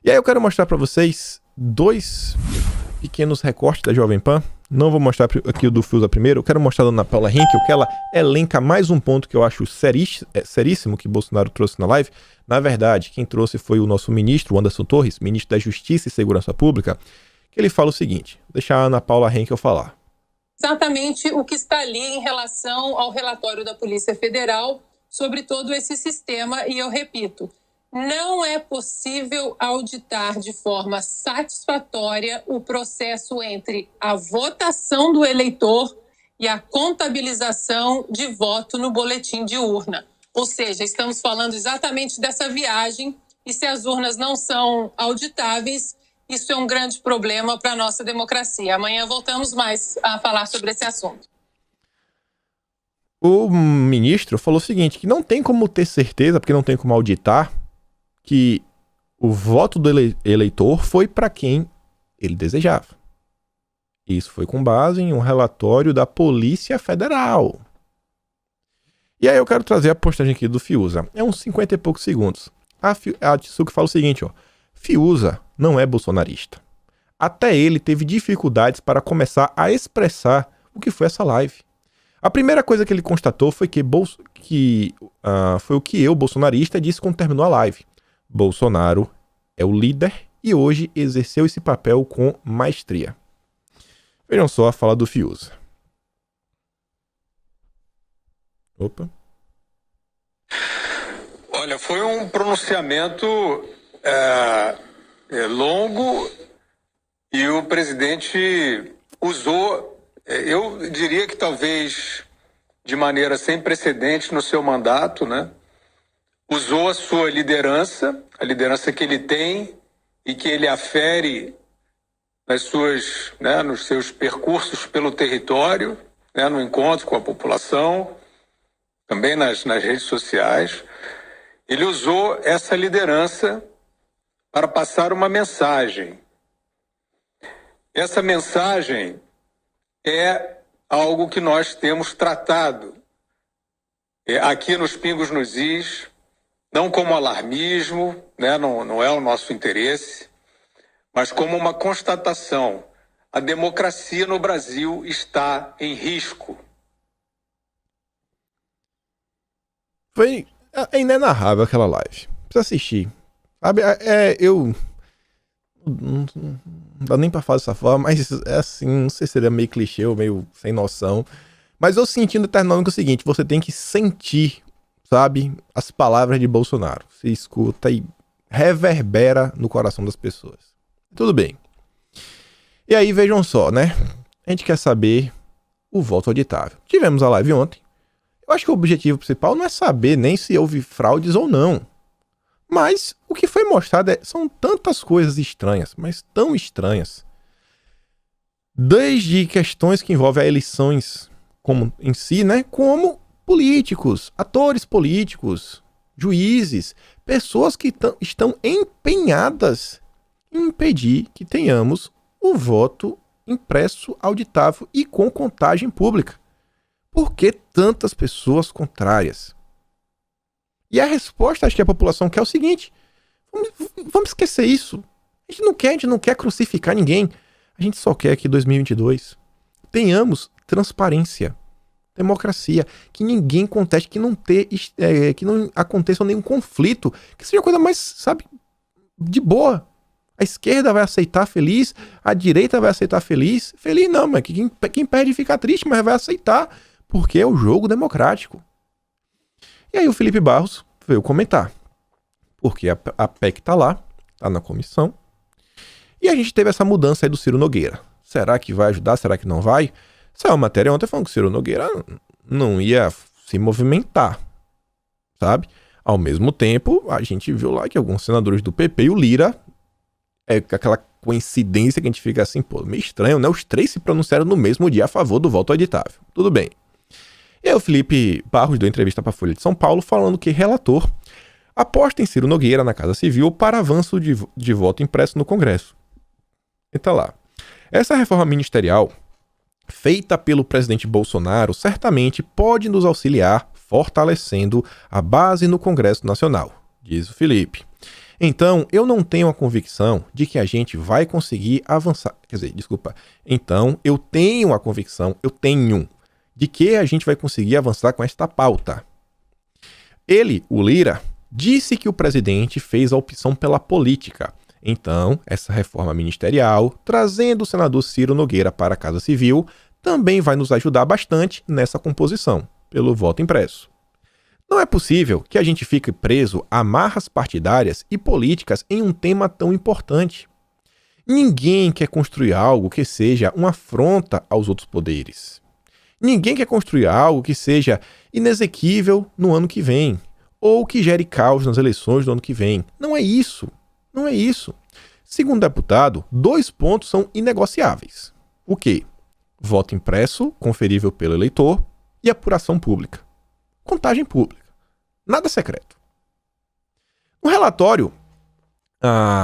E aí eu quero mostrar para vocês dois pequenos recortes da Jovem Pan. Não vou mostrar aqui o do Fiuza primeiro, eu quero mostrar da Ana Paula Henkel, que ela elenca mais um ponto que eu acho seríssimo que Bolsonaro trouxe na live. Na verdade, quem trouxe foi o nosso ministro, Anderson Torres, ministro da Justiça e Segurança Pública, que ele fala o seguinte, vou deixar a Ana Paula Henkel falar. Exatamente o que está ali em relação ao relatório da Polícia Federal sobre todo esse sistema, e eu repito, não é possível auditar de forma satisfatória o processo entre a votação do eleitor e a contabilização de voto no boletim de urna. Ou seja, estamos falando exatamente dessa viagem, e se as urnas não são auditáveis, isso é um grande problema para a nossa democracia. Amanhã voltamos mais a falar sobre esse assunto. O ministro falou o seguinte, que não tem como ter certeza, porque não tem como auditar, que o voto do eleitor foi para quem ele desejava. Isso foi com base em um relatório da Polícia Federal. E aí eu quero trazer a postagem aqui do Fiuza. É uns 50 e poucos segundos. A Tsuki fala o seguinte, ó. Fiuza não é bolsonarista. Até ele teve dificuldades para começar a expressar o que foi essa live. A primeira coisa que ele constatou foi foi o que eu, bolsonarista, disse quando terminou a live. Bolsonaro é o líder e hoje exerceu esse papel com maestria. Vejam só a fala do Fiuza. Opa. Olha, foi um pronunciamento longo e o presidente usou, eu diria que talvez de maneira sem precedentes no seu mandato, né? Usou a sua liderança, a liderança que ele tem e que ele afere nos seus percursos pelo território, né, no encontro com a população, também nas redes sociais. Ele usou essa liderança para passar uma mensagem. Essa mensagem é algo que nós temos tratado aqui nos Pingos nos Is, não como alarmismo, né? Não é o nosso interesse, mas como uma constatação. A democracia no Brasil está em risco. É inenarrável aquela live. Precisa assistir. Sabe, não dá nem pra falar dessa forma, mas é assim, não sei se seria meio clichê ou meio sem noção. Mas eu senti no terminômetro o seguinte, você tem que sentir, sabe, as palavras de Bolsonaro. Você escuta e reverbera no coração das pessoas. Tudo bem. E aí, vejam só, né? A gente quer saber o voto auditável. Tivemos a live ontem. Eu acho que o objetivo principal não é saber nem se houve fraudes ou não. Mas o que foi mostrado são tantas coisas estranhas, mas tão estranhas. Desde questões que envolvem eleições como, em si, né? Como políticos, atores políticos, juízes, pessoas que estão empenhadas em impedir que tenhamos o voto impresso, auditável e com contagem pública. Por que tantas pessoas contrárias? E a resposta, acho que a população quer é o seguinte, vamos esquecer isso. A gente não quer crucificar ninguém. A gente só quer que em 2022 tenhamos transparência, democracia, que ninguém conteste, que não aconteça nenhum conflito, que seja a coisa mais, sabe, de boa. A esquerda vai aceitar feliz, a direita vai aceitar feliz. Feliz não, mas quem perde fica triste, mas vai aceitar, porque é o jogo democrático. E aí o Felipe Barros veio comentar, porque a PEC tá lá, tá na comissão, e a gente teve essa mudança aí do Ciro Nogueira. Será que vai ajudar? Será que não vai? Saiu uma matéria ontem falando que o Ciro Nogueira não ia se movimentar, sabe? Ao mesmo tempo, a gente viu lá que alguns senadores do PP e o Lira, aquela coincidência que a gente fica assim, pô, meio estranho, né? Os três se pronunciaram no mesmo dia a favor do voto auditável. Tudo bem. E aí o Felipe Barros deu entrevista para a Folha de São Paulo falando que relator aposta em Ciro Nogueira na Casa Civil para avanço de voto impresso no Congresso. E tá lá. Essa reforma ministerial, feita pelo presidente Bolsonaro, certamente pode nos auxiliar fortalecendo a base no Congresso Nacional, diz o Felipe. Então, eu não tenho a convicção de que a gente vai conseguir avançar. Então, eu tenho a convicção, de que a gente vai conseguir avançar com esta pauta. Ele, o Lira, disse que o presidente fez a opção pela política. Então, essa reforma ministerial, trazendo o senador Ciro Nogueira para a Casa Civil, também vai nos ajudar bastante nessa composição, pelo voto impresso. Não é possível que a gente fique preso a amarras partidárias e políticas em um tema tão importante. Ninguém quer construir algo que seja uma afronta aos outros poderes. Ninguém quer construir algo que seja inexequível no ano que vem, ou que gere caos nas eleições do ano que vem. Não é isso. Não é isso. Segundo o deputado, 2 pontos são inegociáveis. O quê? Voto impresso, conferível pelo eleitor, e apuração pública. Contagem pública. Nada secreto. No relatório,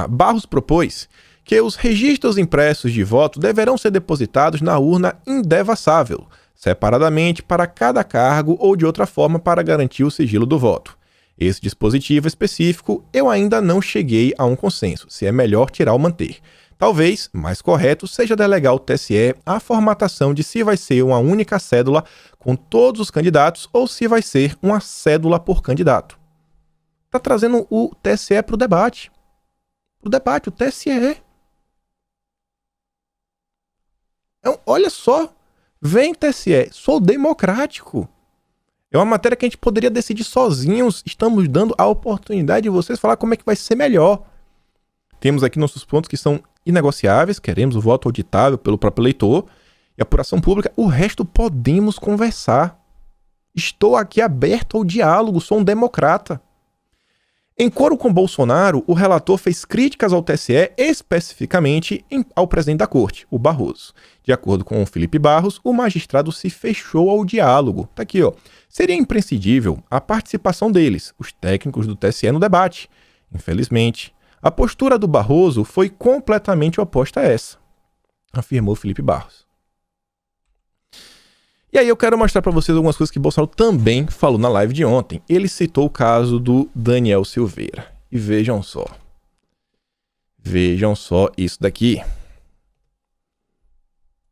Barros propôs que os registros impressos de voto deverão ser depositados na urna indevassável, separadamente para cada cargo ou de outra forma para garantir o sigilo do voto. Esse dispositivo específico eu ainda não cheguei a um consenso, se é melhor tirar ou manter. Talvez, mais correto, seja delegar ao TSE a formatação de se vai ser uma única cédula com todos os candidatos ou se vai ser uma cédula por candidato. Está trazendo o TSE para o debate. Para o debate, o TSE. Então, olha só, vem TSE, sou democrático. É uma matéria que a gente poderia decidir sozinhos. Estamos dando a oportunidade de vocês falar como é que vai ser melhor. Temos aqui nossos pontos que são inegociáveis. Queremos o voto auditável pelo próprio eleitor e apuração pública. O resto podemos conversar. Estou aqui aberto ao diálogo. Sou um democrata. Em coro com Bolsonaro, o relator fez críticas ao TSE, especificamente ao presidente da corte, o Barroso. De acordo com o Felipe Barros, o magistrado se fechou ao diálogo. Tá aqui, ó. Seria imprescindível a participação deles, os técnicos do TSE, no debate. Infelizmente, a postura do Barroso foi completamente oposta a essa, afirmou Felipe Barros. E aí eu quero mostrar para vocês algumas coisas que Bolsonaro também falou na live de ontem. Ele citou o caso do Daniel Silveira. E vejam só. Vejam só isso daqui.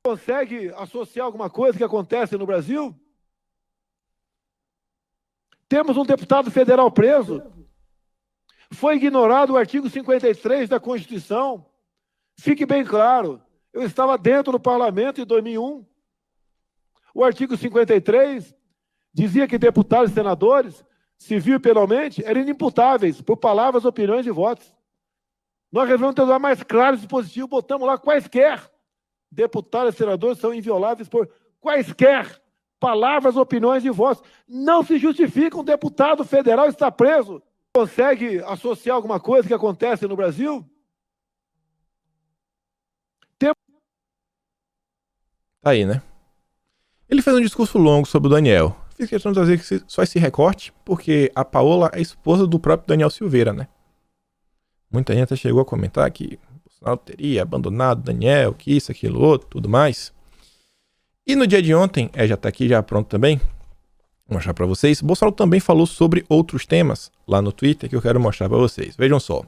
Consegue associar alguma coisa que acontece no Brasil? Temos um deputado federal preso. Foi ignorado o artigo 53 da Constituição. Fique bem claro, eu estava dentro do parlamento em 2001. O artigo 53 dizia que deputados e senadores, civil e penalmente, eram inimputáveis por palavras, opiniões e votos. Nós resolvemos ter mais claro esse dispositivo, botamos lá quaisquer. Deputados e senadores são invioláveis por quaisquer palavras, opiniões e votos. Não se justifica um deputado federal estar preso. Consegue associar alguma coisa que acontece no Brasil? Tá aí, né? Ele fez um discurso longo sobre o Daniel. Fiz questão de trazer só esse recorte, porque a Paola é esposa do próprio Daniel Silveira, né? Muita gente chegou a comentar que o Bolsonaro teria abandonado o Daniel, que isso, aquilo, outro, tudo mais. E no dia de ontem, já tá aqui, já pronto também, vou mostrar pra vocês, Bolsonaro também falou sobre outros temas lá no Twitter que eu quero mostrar pra vocês. Vejam só.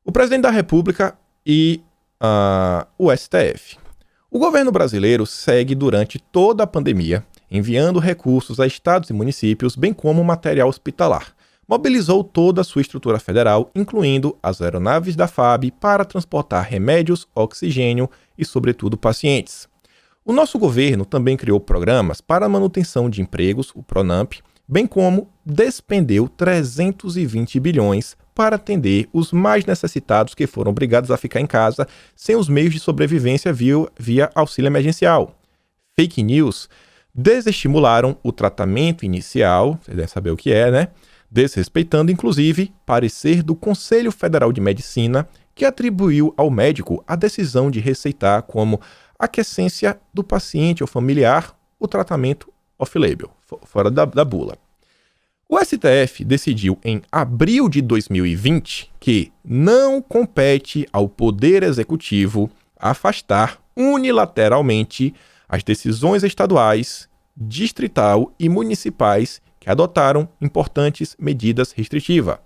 O presidente da República e o STF. O governo brasileiro segue durante toda a pandemia enviando recursos a estados e municípios, bem como material hospitalar. Mobilizou toda a sua estrutura federal, incluindo as aeronaves da FAB, para transportar remédios, oxigênio e, sobretudo, pacientes. O nosso governo também criou programas para a manutenção de empregos, o PRONAMP, bem como despendeu 320 bilhões para atender os mais necessitados que foram obrigados a ficar em casa sem os meios de sobrevivência via auxílio emergencial. Fake news desestimularam o tratamento inicial, vocês devem saber o que é, né? Desrespeitando, inclusive, parecer do Conselho Federal de Medicina, que atribuiu ao médico a decisão de receitar como aquiescência do paciente ou familiar o tratamento off-label, fora da bula. O STF decidiu em abril de 2020 que não compete ao Poder Executivo afastar unilateralmente as decisões estaduais, distrital e municipais que adotaram importantes medidas restritivas,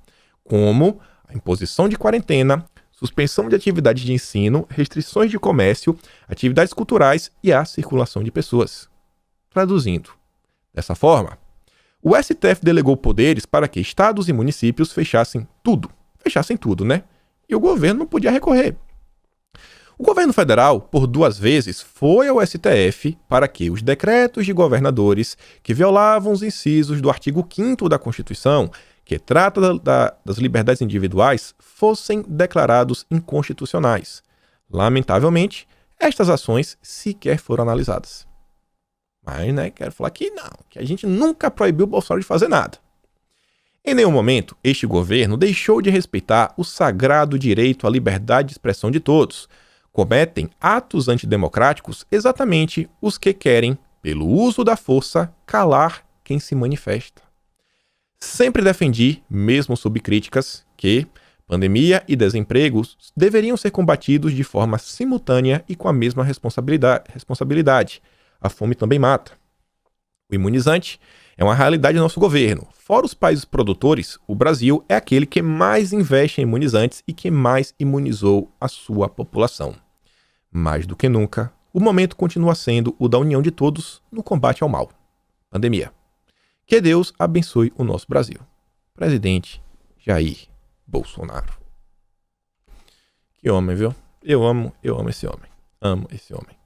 como a imposição de quarentena, suspensão de atividades de ensino, restrições de comércio, atividades culturais e a circulação de pessoas. Traduzindo, dessa forma, o STF delegou poderes para que estados e municípios fechassem tudo, né? E o governo não podia recorrer. O governo federal, por 2 vezes, foi ao STF para que os decretos de governadores que violavam os incisos do artigo 5º da Constituição, que trata das liberdades individuais, fossem declarados inconstitucionais. Lamentavelmente, estas ações sequer foram analisadas. Mas, né, quero falar que não, que a gente nunca proibiu o Bolsonaro de fazer nada. Em nenhum momento, este governo deixou de respeitar o sagrado direito à liberdade de expressão de todos. Cometem atos antidemocráticos exatamente os que querem, pelo uso da força, calar quem se manifesta. Sempre defendi, mesmo sob críticas, que pandemia e desemprego deveriam ser combatidos de forma simultânea e com a mesma responsabilidade. A fome também mata. O imunizante é uma realidade do nosso governo. Fora os países produtores, o Brasil é aquele que mais investe em imunizantes e que mais imunizou a sua população. Mais do que nunca, o momento continua sendo o da união de todos no combate ao mal. Pandemia. Que Deus abençoe o nosso Brasil. Presidente Jair Bolsonaro. Que homem, viu? Eu amo esse homem. Amo esse homem.